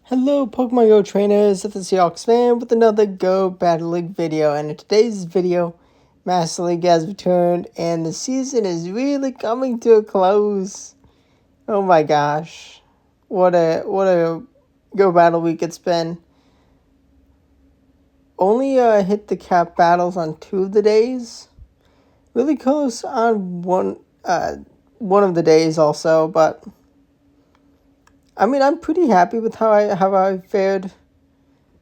Hello Pokemon Go trainers, it's the Seahawks fan with another Go Battle League video, and in today's video, Master League has returned and the season is really coming to a close. Oh my gosh, what a Go Battle Week it's been. Only hit the cap battles on 2 of the days, really close on one of the days also, but I mean, I'm pretty happy with how I fared.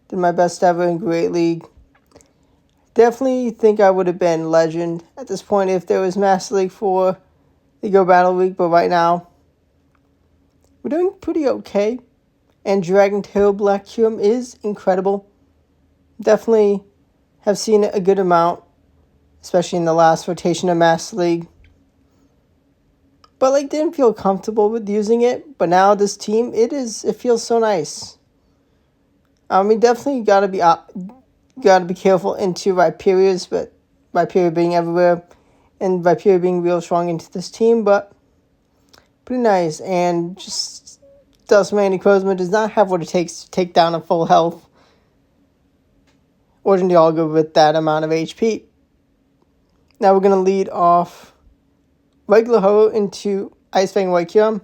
Did my best ever in Great League. Definitely think I would have been legend at this point if there was Master League for the Go Battle Week, but right now, we're doing pretty okay. And Dragon Tail Black Kyurem is incredible. Definitely have seen a good amount, especially in the last rotation of Master League. But didn't feel comfortable with using it. But now this team, it feels so nice. Definitely gotta be careful into Rhyperiors, but Rhyperia being everywhere, and Rhyperia being real strong into this team. But pretty nice, and just Dustman Necrozma does not have what it takes to take down a full health Origin Dialga with that amount of HP. Now we're gonna lead off regular Ho into Ice Fang White Kyurem.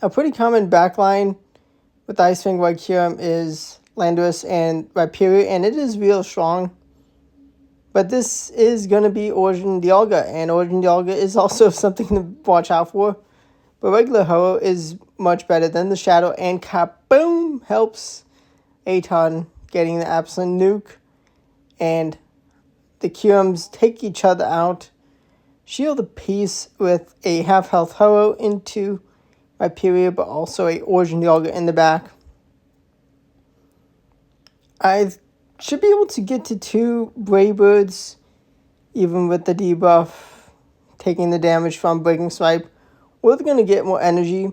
A pretty common backline with Ice Fang White Kyurem is Landorus and Rhyperior, and it is real strong. But this is going to be Origin Dialga, and Origin Dialga is also something to watch out for. But regular Ho is much better than the Shadow, and kaboom helps a ton, getting the absolute nuke. And the Kyurems take each other out. Shield a piece with a half-health Ho into Rhyperior, but also a Origin Dialga in the back. I should be able to get to 2 Brave Birds, even with the debuff, taking the damage from Breaking Swipe. We're going to get more energy,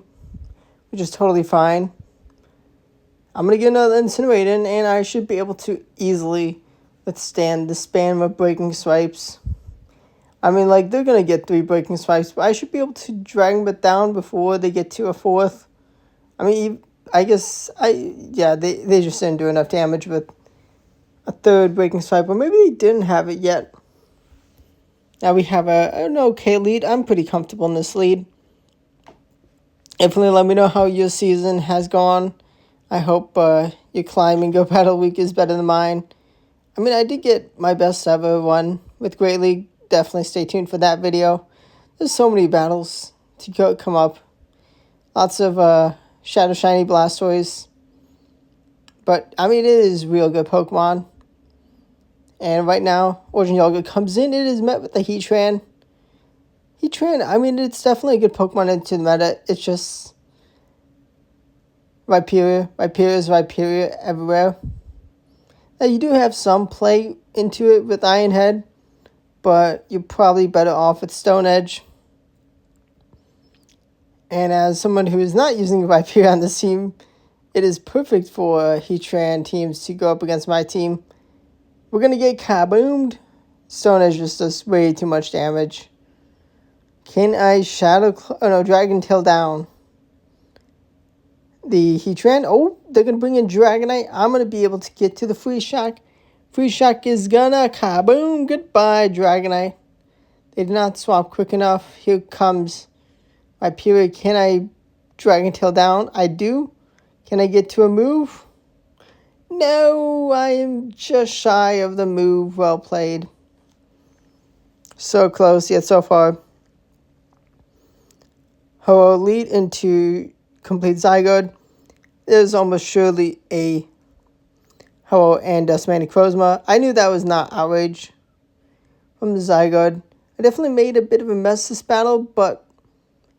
which is totally fine. I'm going to get another Incinerator, and I should be able to easily withstand the spam of Breaking Swipes. They're going to get 3 Breaking Swipes, but I should be able to drag them down before they get to a 4th. They just didn't do enough damage with a 3rd Breaking Swipe, or maybe they didn't have it yet. Now we have an okay lead. I'm pretty comfortable in this lead. Definitely let me know how your season has gone. I hope your climbing Go Battle Week is better than mine. I did get my best ever one with Great League. Definitely stay tuned for that video. There's so many battles to come up. Lots of Shadow Shiny Blastoise. But, it is real good Pokemon. And right now, Origin Dialga comes in. It is met with the Heatran. It's definitely a good Pokemon into the meta. It's just Rhyperior everywhere. Now, you do have some play into it with Iron Head, but you're probably better off with Stone Edge. And as someone who is not using Rhyperior on this team, it is perfect for Heatran teams to go up against my team. We're going to get kaboomed. Stone Edge just does way too much damage. Can I Dragon Tail down the Heatran? Oh, they're going to bring in Dragonite. I'm going to be able to get to the Freeze Shock. Freeze Shock is gonna kaboom. Goodbye, Dragonite. They did not swap quick enough. Here comes Rhyperior. Can I Dragon Tail down? I do. Can I get to a move? No, I am just shy of the move. Well played. So close, yet so far. Ho lead into complete Zygarde. There's almost surely a Ho and Dustman Necrozma. I knew that was not outrage from the Zygarde. I definitely made a bit of a mess this battle, but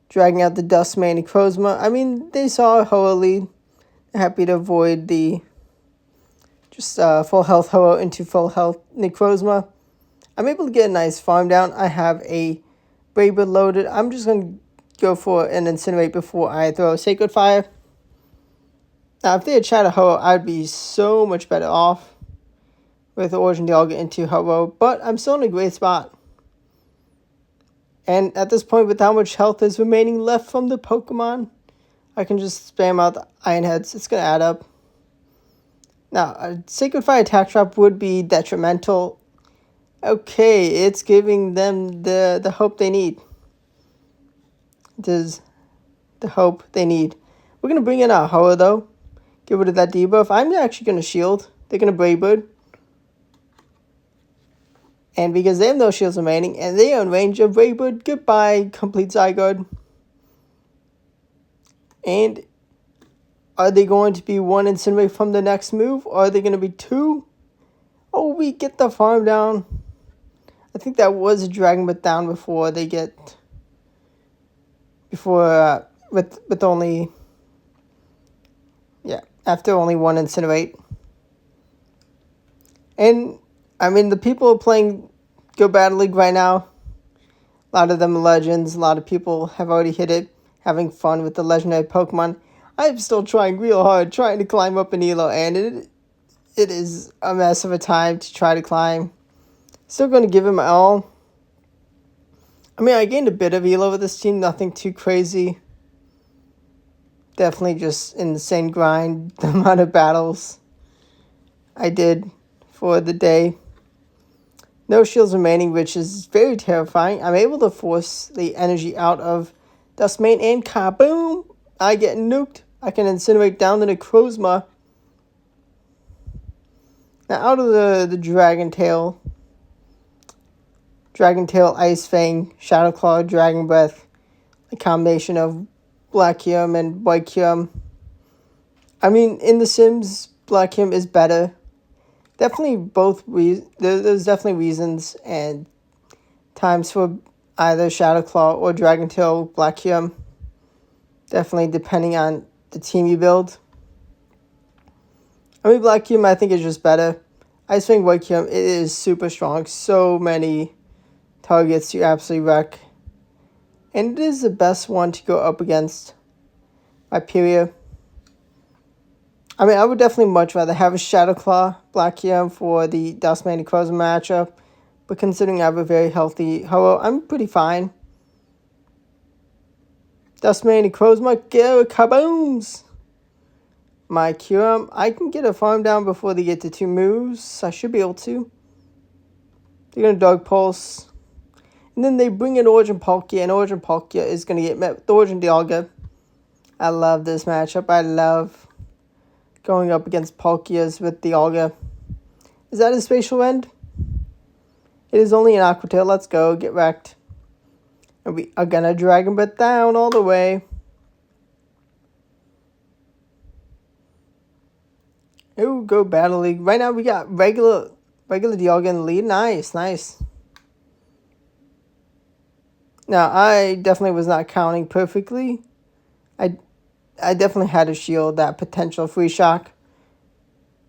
dragging out the Dustman Necrozma. They saw Ho lead. They're happy to avoid the full health Ho into full health Necrozma. I'm able to get a nice farm down. I have a Brave Bird loaded. I'm just going to go for an Incinerate before I throw a Sacred Fire. Now, if they had Shadow Ho, I'd be so much better off with Origin Dialga into Ho, but I'm still in a great spot. And at this point, with how much health is remaining left from the Pokemon, I can just spam out the Iron Heads. It's going to add up. Now, a Sacred Fire attack drop would be detrimental. Okay, it's giving them the hope they need. There's the hope they need. We're going to bring in our Hoa, though. Get rid of that debuff. I'm actually going to shield. They're going to Brave Bird. And because they have no shields remaining, and they are in range of Brave Bird, goodbye, complete Zygarde. And are they going to be 1 Incinerate from the next move? Or are they going to be 2? Oh, we get the farm down. I think that was a Dragon Breath down before they get... with only... Yeah, after only 1 Incinerate. And, I mean, the people playing Go Battle League right now, a lot of them are legends. A lot of people have already hit it, having fun with the legendary Pokemon. I'm still trying real hard, trying to climb up an Elo, and it is a mess of a time to try to climb. Still going to give it my all. I mean, I gained a bit of Elo with this team, nothing too crazy. Definitely just insane grind, the amount of battles I did for the day. No shields remaining, which is very terrifying. I'm able to force the energy out of Dustmane, and kaboom! I get nuked. I can incinerate down the Necrozma. Now, out of the Dragon Tail, Ice Fang, Shadow Claw, Dragon Breath, a combination of Black Kyurem and White Kyurem. I mean, in The Sims, Black Kyurem is better. Definitely both, there's definitely reasons and times for either Shadow Claw or Dragon Tail Black Kyurem. Definitely depending on the team you build. I mean, Black Kyurem I think is just better. Ice Fang White Kyurem, it is super strong. So many targets you absolutely wreck. And it is the best one to go up against Hyperia. I mean, I would definitely much rather have a Shadow Claw Black Kyurem for the Dustmane Necrozma matchup. But considering I have a very healthy Ho-Oh, I'm pretty fine. Dustmane Necrozma, go kabooms! My Kyurem, I can get a farm down before they get to 2 moves. I should be able to. They're going to Dark Pulse. And then they bring in Origin Palkia, and Origin Palkia is going to get met with Origin Dialga. I love this matchup. I love going up against Palkias with Dialga. Is that a Spatial End? It is only an Aqua Tail. Let's go. Get wrecked. And we are going to Dragon Breath down all the way. Ooh, go Battle League. Right now we got regular Dialga in the lead. Nice, nice. Now, I definitely was not counting perfectly. I definitely had to shield that potential free shock.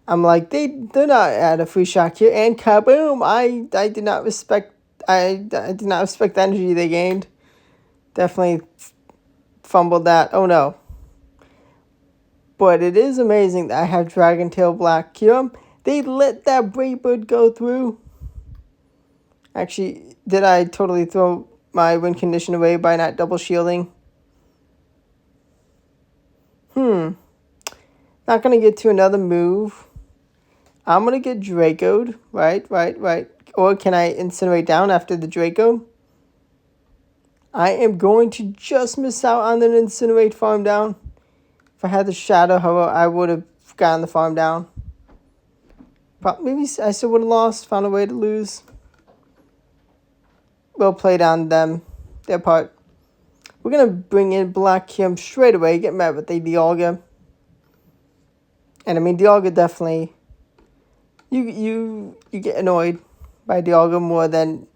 I'm like, they're not at a free shock here, and kaboom! I did not respect the energy they gained. Definitely fumbled that. Oh no. But it is amazing that I have Dragon Tail Black Kyurem. They let that Brave Bird go through. Actually, did I totally throw my win condition away by not double shielding? Not going to get to another move. I'm going to get Dracoed. Right. Or can I incinerate down after the Draco? I am going to just miss out on an incinerate farm down. If I had the Shadow Ho, I would have gotten the farm down. But maybe I still would have lost. Found a way to lose. Well played on them. Their part. We're going to bring in Black Kyurem straight away. Get met with a Dialga. And I mean, Dialga definitely... You get annoyed by Dialga more than...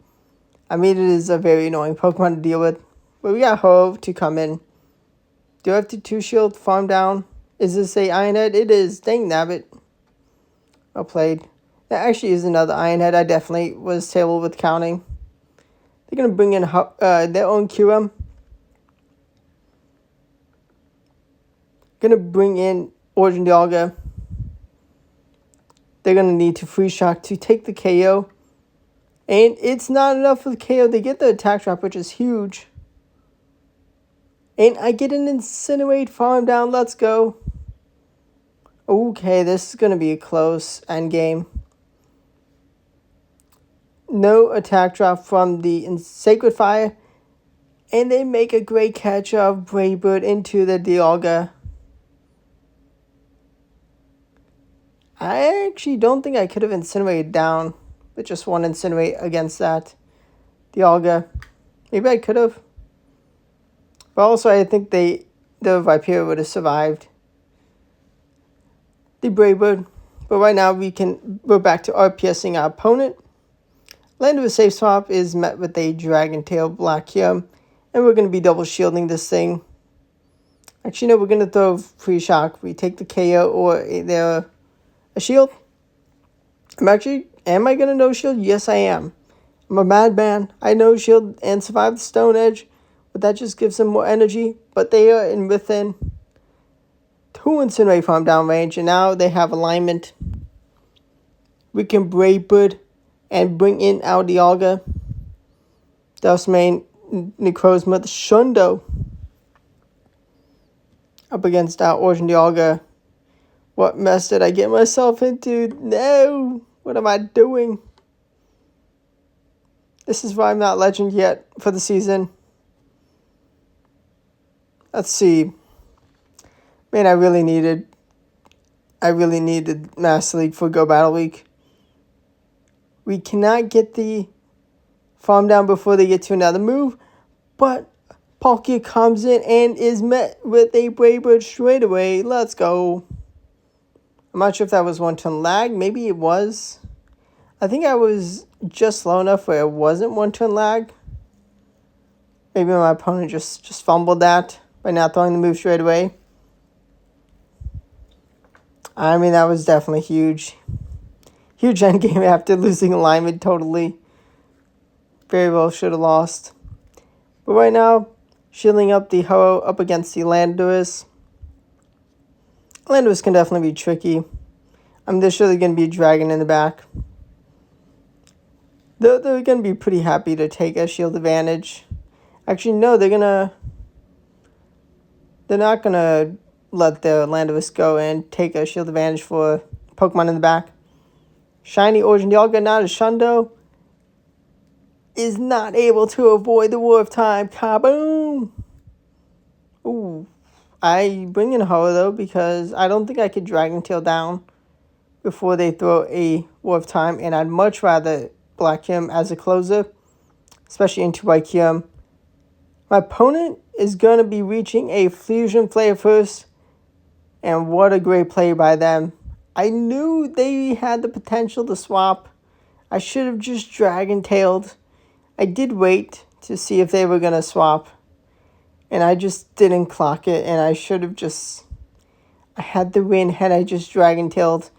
I mean, it is a very annoying Pokemon to deal with. But we got Ho to come in. Do I have to 2-shield farm down? Is this a Iron Head? It is. Dang nabbit. Well played. That actually is another Iron Head. I definitely was terrible with counting. They're going to bring in their own Kyurem. Going to bring in Origin Dialga. They're going to need to free shock to take the KO. And it's not enough for the KO. They get the attack drop, which is huge. And I get an Incinerate farm down. Let's go. Okay, this is going to be a close endgame. No attack drop from the Sacred Fire. And they make a great catch of Brave Bird into the Dialga. I actually don't think I could have incinerated down with just one Incinerate against that Dialga. Maybe I could have. But also I think the Viper would have survived the Brave Bird. But right now we can go back to RPSing our opponent. Landorus safe swap is met with a Dragon Tail Black Kyurem. And we're going to be double shielding this thing. Actually, no, we're going to throw free shock. We take the KO or a shield. Am I going to no shield? Yes, I am. I'm a madman. I no shield and survive the Stone Edge. But that just gives them more energy. But they are within 2 Incinerate farm downrange. And now they have alignment. We can Brave Bird and bring in our Dialga. Dustmane, Necrozma, the Shundo. Up against our Origin Dialga. What mess did I get myself into? No! What am I doing? This is why I'm not legend yet for the season. Let's see. Man, I really needed Master League for Go Battle Week. We cannot get the farm down before they get to another move. But Palkia comes in and is met with a Brave Bird straight away. Let's go. I'm not sure if that was one-turn lag. Maybe it was. I think I was just low enough where it wasn't one-turn lag. Maybe my opponent just fumbled that by not throwing the move straight away. I mean, that was definitely huge. Huge endgame after losing alignment totally. Very well should have lost. But right now, shielding up the Ho up against the Landorus. Landorus can definitely be tricky. There's surely going to be a dragon in the back. They're going to be pretty happy to take a shield advantage. Actually, no, they're not going to let the Landorus go and take a shield advantage for Pokemon in the back. Shiny Origin Dialga, not a Shundo, is not able to avoid the War of Time. Kaboom! Ooh. I bring in Ho though because I don't think I could Dragon Tail down before they throw a War of Time, and I'd much rather Black Kyurem as a closer, especially into White Kyurem. My opponent is going to be reaching a Fusion Flare first, and what a great play by them. I knew they had the potential to swap. I should have just Dragon Tailed. I did wait to see if they were going to swap, and I just didn't clock it, and I should have just... I had the win had I just Dragon Tailed,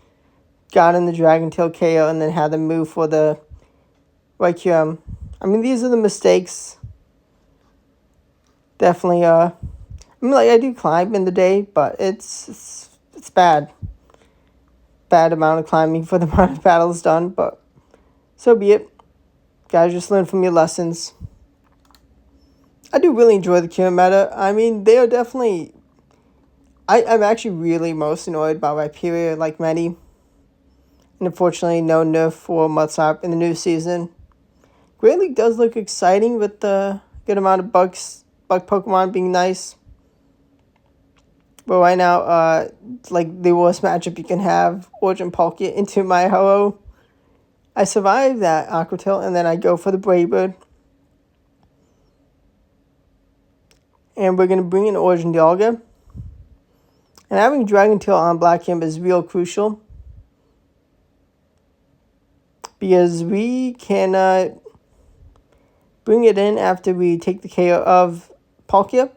got in the Dragon Tail KO, and then had them move for the White Kyurem. I mean, these are the mistakes. Definitely, I mean, like, I do climb in the day, but it's bad. Bad amount of climbing for the amount of battles done, but so be it. Guys, just learn from your lessons. I do really enjoy the Kyurem meta. I mean, they are definitely... I'm actually really most annoyed by Rhyperior, like many. And unfortunately, no nerf for Mudslap in the new season. Great League does look exciting with the good amount of bug Pokemon being nice. But right now, like the worst matchup you can have, Origin Palkia into my Ho-Oh. I survive that Aqua Tail, and then I go for the Brave Bird. And we're going to bring in Origin Dialga. And having Dragon Tail on Black Kyurem is real crucial. Because we can bring it in after we take the KO of Palkia.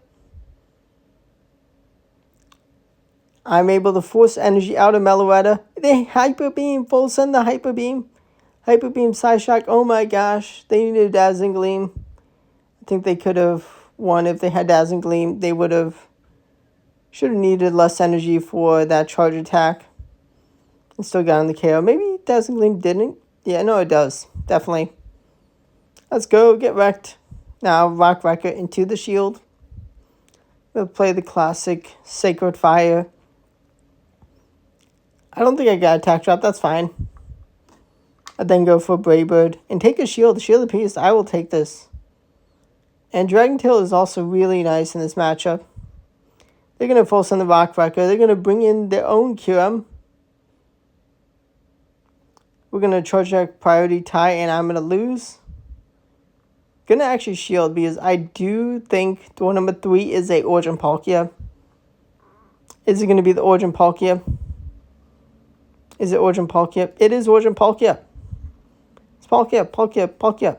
I'm able to force energy out of Meloetta. They Hyper Beam, full send the Hyper Beam. Hyper Beam, Side Shock, oh my gosh. They needed Dazzling Gleam. I think they could have won if they had Dazzling Gleam. They would have, should have needed less energy for that charge attack. And still got on the KO. Maybe Dazzling Gleam didn't. Yeah, no, it does. Definitely. Let's go, get wrecked. Now, Rock Wrecker into the shield. We'll play the classic Sacred Fire. I don't think I got attack drop. That's fine. I then go for Brave Bird and take a shield. Shield of Peace. I will take this. And Dragon Tail is also really nice in this matchup. They're going to full send the Rock Wrecker. They're going to bring in their own Kyurem. We're going to charge our priority tie, and I'm going to lose. Going to actually shield because I do think door number 3 is a Origin Palkia. Is it going to be the Origin Palkia? Is it Origin Palkia? It is Origin Palkia. It's Palkia.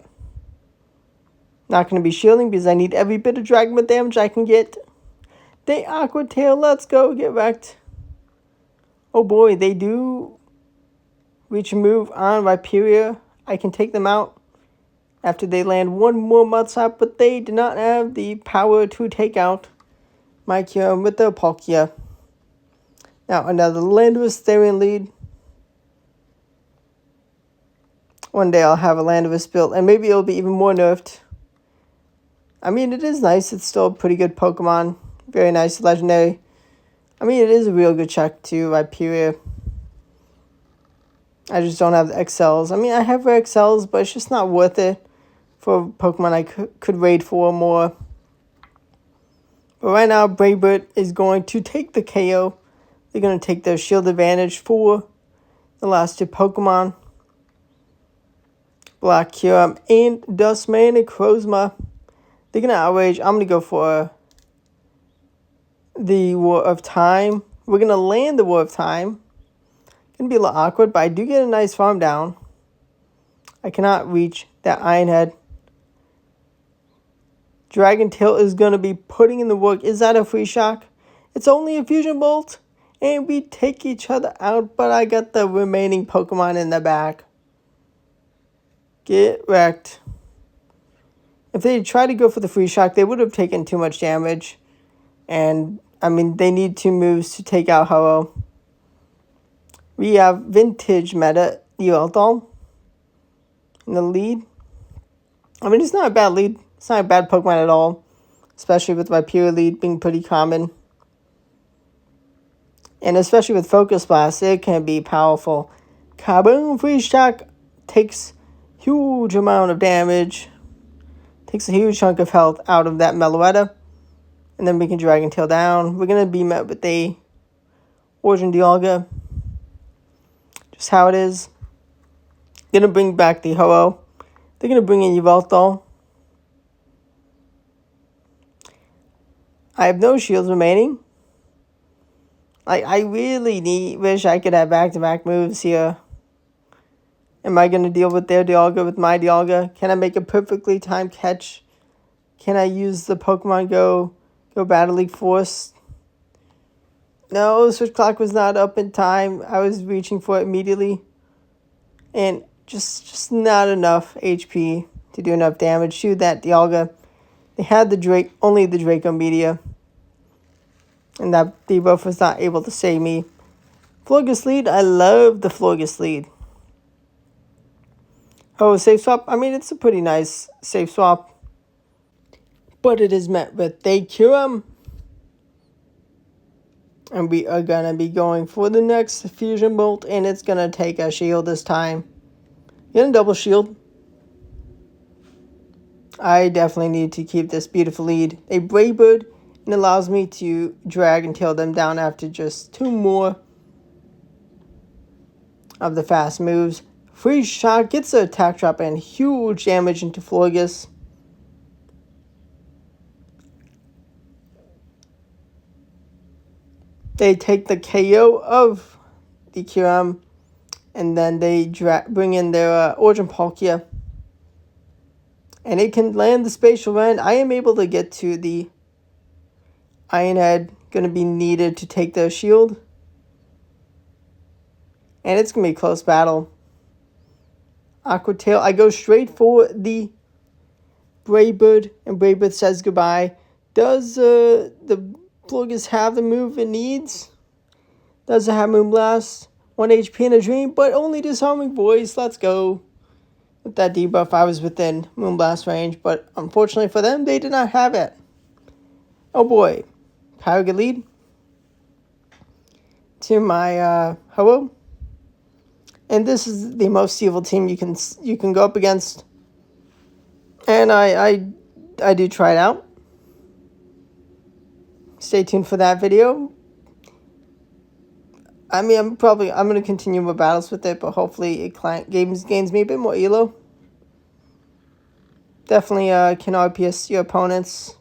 Not going to be shielding because I need every bit of Dragon Ball damage I can get. They Aqua Tail. Let's go. Get wrecked. Oh boy, they do reach a move on Rhyperior. I can take them out after they land one more Mudslap, but they do not have the power to take out my Kyurem with their Palkia. Now another Landorus Therian lead. One day I'll have a Landorus built, and maybe it'll be even more nerfed. I mean, it is nice. It's still a pretty good Pokemon. Very nice, legendary. I mean, it is a real good check to Rhyperior. I just don't have the XLs. I mean, I have rare XLs, but it's just not worth it for Pokemon I could raid for more. But right now, Brave Bird is going to take the KO. They're going to take their shield advantage for the last 2 Pokemon. Black Kyurem and Dustman and Crozma. They're going to outrage. I'm going to go for the War of Time. We're going to land the War of Time. Going to be a little awkward, but I do get a nice farm down. I cannot reach that Iron Head. Dragon Tail is going to be putting in the work. Is that a free shock? It's only a Fusion Bolt. And we take each other out, but I got the remaining Pokemon in the back. Get wrecked. If they tried to go for the free shock, they would have taken too much damage. And, I mean, they need 2 moves to take out Ho-Oh. We have Vintage Meta Yveltal in the lead. I mean, it's not a bad lead. It's not a bad Pokemon at all. Especially with Rhyperior lead being pretty common. And especially with Focus Blast, it can be powerful. Kaboom! Free shock takes huge amount of damage. Takes a huge chunk of health out of that Meloetta. And then we can Dragon Tail down. We're going to be met with a Origin Dialga. Just how it is. Going to bring back the Ho-Oh. They're going to bring in Yveltal. I have no shields remaining. I really wish I could have back-to-back moves here. Am I going to deal with their Dialga with my Dialga? Can I make a perfectly timed catch? Can I use the Pokemon Go Battle League Force? No, Switch Clock was not up in time. I was reaching for it immediately. And just not enough HP to do enough damage to that Dialga. They had only the Draco Media. And that debuff was not able to save me. Florges lead. I love the Florges lead. Oh, safe swap. I mean, it's a pretty nice safe swap. But it is met with a Kyurem. And we are going to be going for the next Fusion Bolt. And it's going to take a shield this time. Get a double shield. I definitely need to keep this beautiful lead. A Brave Bird. And allows me to Dragon Tail them down after just 2 more of the fast moves. Free Shock gets the attack drop and huge damage into Florges. They take the KO of the Kyurem. And then they bring in their Origin Palkia. And it can land the Spatial Rend. I am able to get to the Iron Head. Going to be needed to take their shield. And it's going to be a close battle. Aqua Tail. I go straight for the Brave Bird. And Brave Bird says goodbye. Does the Florges have the move it needs? Does it have Moonblast? 1 HP in a dream, but only Disarming Voice. Let's go. With that debuff, I was within Moonblast range. But unfortunately for them, they did not have it. Oh boy. Kyurem lead to my Ho-Oh. And this is the most evil team you can go up against. And I do try it out. Stay tuned for that video. I mean, I'm going to continue my battles with it, but hopefully it gains me a bit more elo. Definitely can RPS your opponents.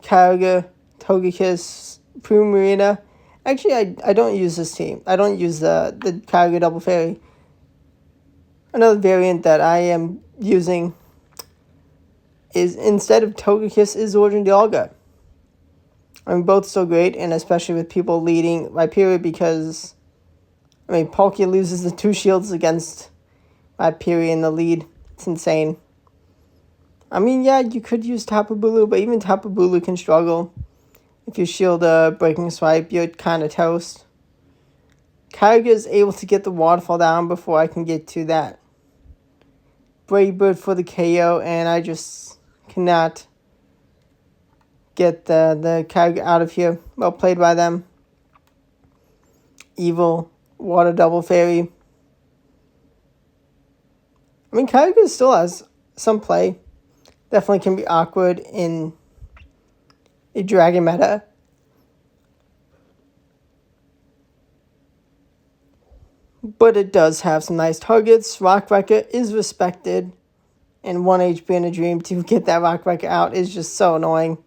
Kyurem, Togekiss, Primarina. Actually, I don't use this team. I don't use the Kyurem Double Fairy. Another variant that I am using is, instead of Togekiss, is Origin Dialga. I mean, both so great, and especially with people leading Rhyperior, because, I mean, Palkia loses the 2 shields against Rhyperior in the lead. It's insane. I mean, yeah, you could use Tapu Bulu, but even Tapu Bulu can struggle. If you shield a Breaking Swipe, you're kind of toast. Kyurem is able to get the waterfall down before I can get to that. Brave Bird for the KO, and I just cannot get the Kyurem out of here. Well played by them. Evil Water Double Fairy. I mean, Kyurem still has some play. Definitely can be awkward in a dragon meta. But it does have some nice targets. Rock Wrecker is respected. And 1 HP in a dream to get that Rock Wrecker out is just so annoying.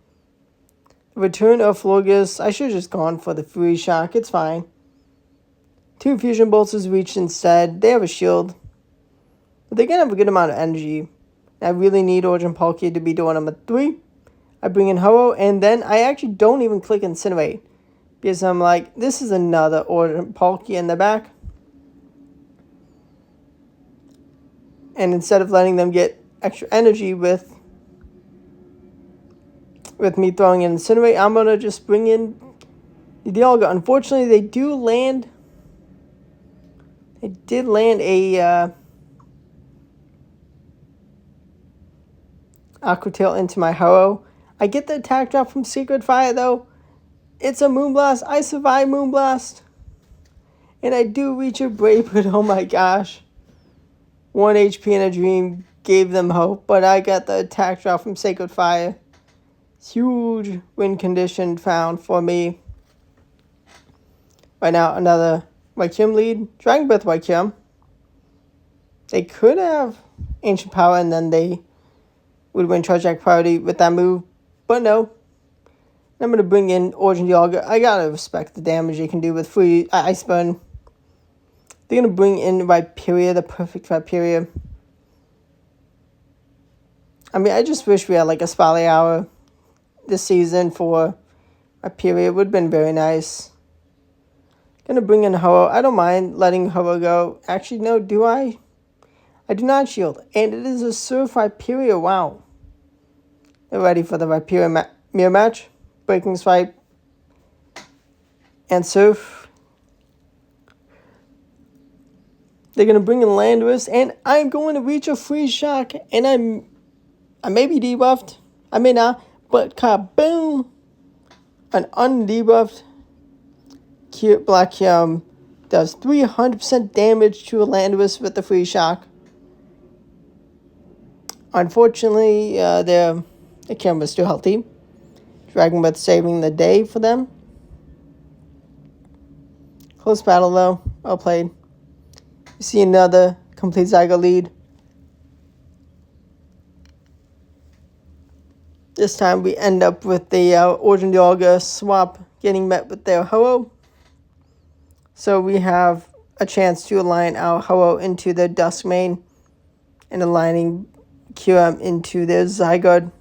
Return of Florges. I should have just gone for the Free Shock. It's fine. 2 Fusion Bolts is reached instead. They have a shield. But they're going to have a good amount of energy. I really need Origin Palkia to be doing number 3. I bring in Ho-Oh, and then I actually don't even click Incinerate. Because I'm like, this is another Origin Palkia in the back. And instead of letting them get extra energy with me throwing in Incinerate, I'm going to just bring in the Dialga. Unfortunately, they did land a Aqua Tail into my Ho-Oh. I get the attack drop from Sacred Fire, though. It's a Moonblast. I survive Moonblast. And I do reach a Brave Bird. Oh my gosh. 1 HP in a dream gave them hope, but I got the attack drop from Sacred Fire. Huge win condition found for me. Right now, another Kyurem lead. Dragon Breath Kyurem. They could have Ancient Power, and then they would win Charge Attack priority with that move, but no. I'm going to bring in Origin Dialga. I gotta respect the damage they can do with free Ice Burn. They're going to bring in Rhyperior, the perfect Rhyperior. I mean, I just wish we had like a Spotlight Hour this season for Rhyperior. It would have been very nice. Going to bring in Ho-Oh. I don't mind letting Ho-Oh go. Actually, no, do I? I do not shield. And it is a Surf Rhyperior. Wow. They're ready for the Rhyperior mirror match. Breaking Swipe. And Surf. They're going to bring in Landorus. And I'm going to reach a Free Shock. And I may be debuffed. I may not. But kaboom. An undebuffed Black Kyurem does 300% damage to a Landorus with the Free Shock. Unfortunately, the Kyurem was still healthy. Dragon Breath saving the day for them. Close battle though. Well played. You see another complete Zygo lead. This time we end up with the Origin Dialga swap getting met with their Ho-Oh. So we have a chance to align our Ho-Oh into their Dusk main and aligning Kyurem into their Zygarde.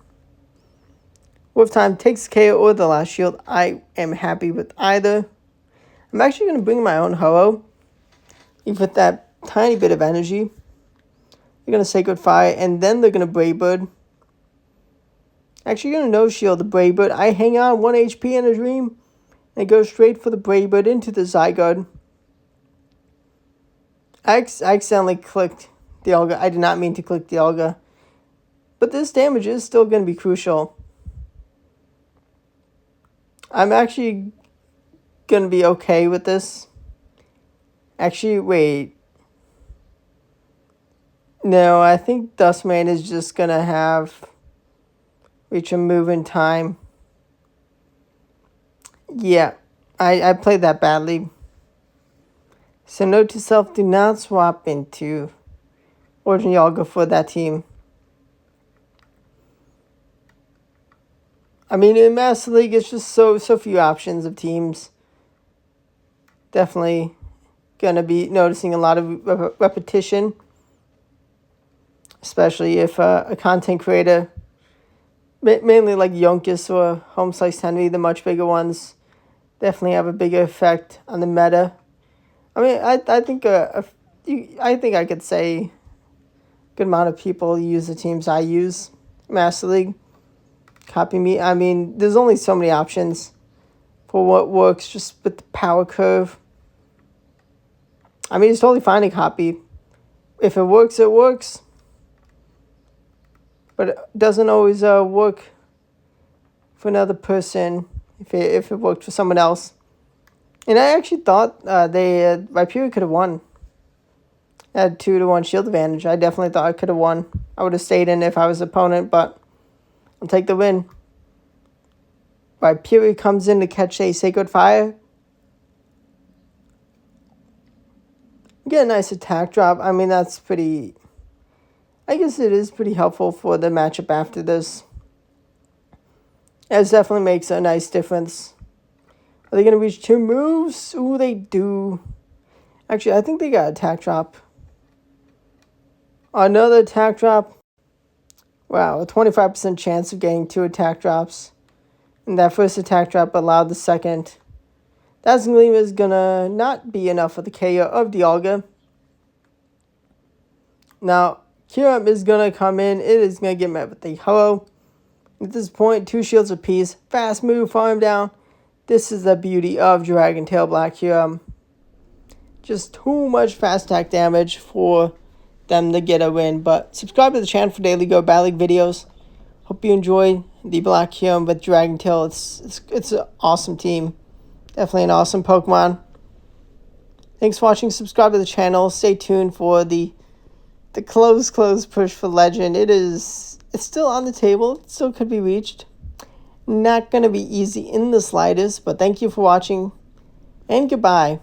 Wolf Time takes KO or the last shield. I am happy with either. I'm actually going to bring my own Ho-Oh. Even with that tiny bit of energy. They're going to Sacred Fire and then they're going to Brave Bird. Actually going to no shield the Brave Bird. I hang on 1 HP in a dream. And go straight for the Brave Bird into the Zygarde. I accidentally clicked Dialga. I did not mean to click Dialga. But this damage is still going to be crucial. I'm actually going to be okay with this. Actually, wait. No, I think Dustman is just going to have reach a move in time. Yeah, I played that badly. So note to self, do not swap into Origin Yaga for that team. I mean, in Master League, it's just so few options of teams. Definitely gonna be noticing a lot of repetition, especially if a content creator, mainly like Yonkis or Home Slice Henry, the much bigger ones, definitely have a bigger effect on the meta. I mean, I think I could say a good amount of people use the teams I use, Master League. Copy me. I mean, there's only so many options for what works just with the power curve. I mean, it's totally fine to copy. If it works, it works. But it doesn't always work for another person if it worked for someone else. And I actually thought Rhyperior could have won. I had 2-1 shield advantage. I definitely thought I could have won. I would have stayed in if I was opponent, but I'll take the win. Rhyperior comes in to catch a Sacred Fire. Get a nice attack drop. I mean, that's pretty... I guess it is pretty helpful for the matchup after this. It definitely makes a nice difference. Are they going to reach 2 moves? Ooh, they do. Actually, I think they got attack drop. Another attack drop. Wow, a 25% chance of getting 2 attack drops. And that first attack drop allowed the second. That Gleam is going to not be enough for the KO of Dialga. Now, Kyurem is going to come in. It is going to get met with the Ho-Oh. At this point, 2 shields apiece. Fast move, farm down. This is the beauty of Dragon Tail Black Kyurem. Just too much fast attack damage for them to get a win. But subscribe to the channel for daily Go Battle League videos. Hope you enjoy the Black Kyurem with Dragon Tail. It's an awesome team. Definitely an awesome Pokemon. Thanks for watching. Subscribe to the channel. Stay tuned for the close push for Legend. It's still on the table. It still could be reached. Not going to be easy in the slightest, but thank you for watching, and goodbye.